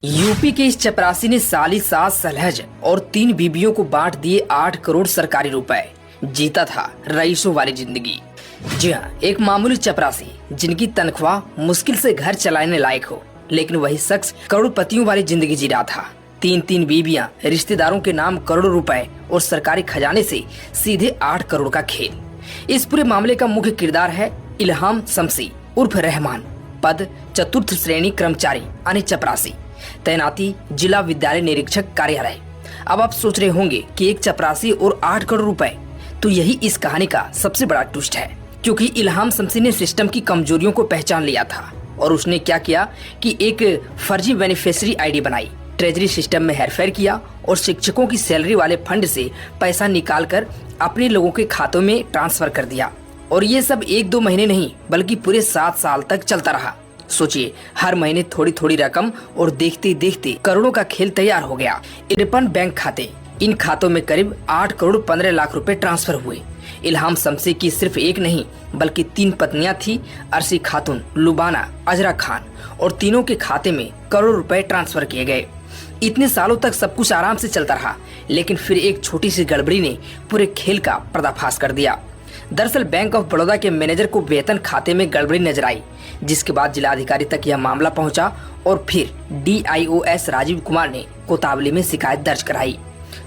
UP के इस चपरासी ने साली सास सलहज और 3 बीबियों को बांट दिए 8 करोड़ सरकारी रुपए। जीता था रईसों वाली जिंदगी। जी हाँ, एक मामूली चपरासी जिनकी तनख्वाह मुश्किल से घर चलाने लायक हो, लेकिन वही शख्स करोड़पतियों वाली जिंदगी जी रहा था। 3 बीबियां, रिश्तेदारों के नाम करोड़ों रुपए और सरकारी खजाने से सीधे 8 करोड़ का खेल। इस पूरे मामले का मुख्य किरदार है इल्हाम शम्सी उर्फ रहमान। पद चतुर्थ श्रेणी कर्मचारी यानी चपरासी, तैनाती जिला विद्यालय निरीक्षक कार्यालय। अब आप सोच रहे होंगे कि एक चपरासी और 8 करोड़ रुपए, तो यही इस कहानी का सबसे बड़ा ट्विस्ट है। क्योंकि इल्हाम शम्सी ने सिस्टम की कमजोरियों को पहचान लिया था और उसने क्या किया कि एक फर्जी बेनिफिशियरी आईडी बनाई, ट्रेजरी सिस्टम में हेरफेर किया और शिक्षकों की सैलरी वाले फंड से पैसा निकालकर अपने लोगों के खातों में ट्रांसफर कर दिया। और ये सब 1-2 महीने नहीं बल्कि पूरे 7 साल तक चलता रहा। सोचिए, हर महीने थोड़ी थोड़ी रकम और देखते देखते करोड़ों का खेल तैयार हो गया। 53 बैंक खाते, इन खातों में करीब 8 करोड़ 15 लाख रुपए ट्रांसफर हुए। इल्हाम शम्सी की सिर्फ एक नहीं बल्कि 3 पत्नियां थी, अर्शी खातून, लुबाना, अजरा खान, और तीनों के खाते में करोड़ रुपए ट्रांसफर किए गए। इतने सालों तक सब कुछ आराम से चलता रहा, लेकिन फिर एक छोटी सी गड़बड़ी ने पूरे खेल का पर्दाफाश कर दिया। दरअसल बैंक ऑफ बड़ौदा के मैनेजर को वेतन खाते में गड़बड़ी नजर आई, जिसके बाद जिलाधिकारी तक यह मामला पहुंचा और फिर DIOS राजीव कुमार ने कोतवाली में शिकायत दर्ज कराई।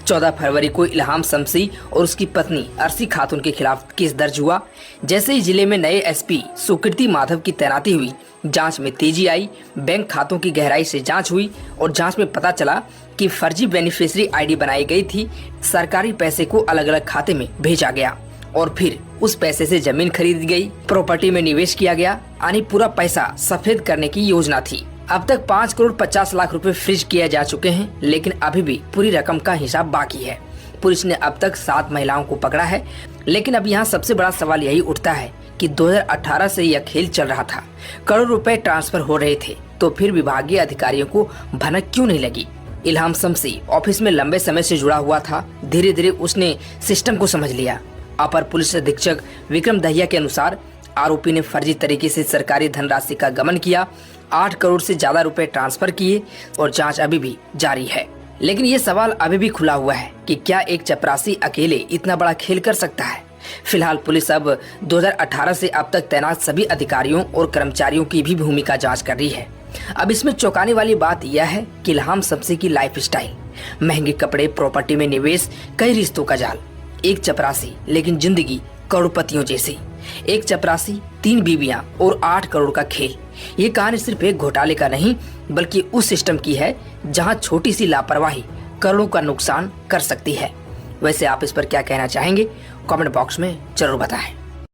14 फरवरी को इल्हाम शम्सी और उसकी पत्नी अर्शी खातून के खिलाफ केस दर्ज हुआ। जैसे ही जिले में नए SP सुकृति माधव की तैनाती हुई, जांच में तेजी आई। बैंक खातों की गहराई से जांच हुई और जांच में पता चला कि फर्जी बेनिफिशियरी आईडी बनाई गई थी। सरकारी पैसे को अलग अलग खाते में भेजा गया और फिर उस पैसे से जमीन खरीदी गई, प्रॉपर्टी में निवेश किया गया, यानी पूरा पैसा सफेद करने की योजना थी। अब तक 5 करोड़ 50 लाख रुपए फ्रीज किए जा चुके हैं, लेकिन अभी भी पूरी रकम का हिसाब बाकी है। पुलिस ने अब तक 7 महिलाओं को पकड़ा है, लेकिन अब यहाँ सबसे बड़ा सवाल यही उठता है कि 2018 से यह खेल चल रहा था, करोड़ रुपए ट्रांसफर हो रहे थे, तो फिर विभागीय अधिकारियों को भनक क्यों नहीं लगी? इल्हाम शम्सी ऑफिस में लंबे समय से जुड़ा हुआ था। धीरे धीरे उसने सिस्टम को समझ लिया। अपर पुलिस अधीक्षक विक्रम दहिया के अनुसार आरोपी ने फर्जी तरीके से सरकारी धनराशि का गमन किया, 8 करोड़ से ज्यादा रुपए ट्रांसफर किए और जांच अभी भी जारी है। लेकिन ये सवाल अभी भी खुला हुआ है कि क्या एक चपरासी अकेले इतना बड़ा खेल कर सकता है? फिलहाल पुलिस अब 2018 से अब तक तैनात सभी अधिकारियों और कर्मचारियों की भी भूमिका जांच कर रही है। अब इसमें चौंकाने वाली बात यह है कि इल्हाम शम्सी की लाइफ स्टाइल, महंगे कपड़े, प्रॉपर्टी में निवेश, कई रिश्तों का जाल। एक चपरासी लेकिन जिंदगी करोड़पतियों जैसी। एक चपरासी, 3 बीबियां और 8 करोड़ का खेल। ये कहानी सिर्फ एक घोटाले का नहीं बल्कि उस सिस्टम की है जहां छोटी सी लापरवाही करोड़ों का नुकसान कर सकती है। वैसे आप इस पर क्या कहना चाहेंगे? कमेंट बॉक्स में जरूर बताएं।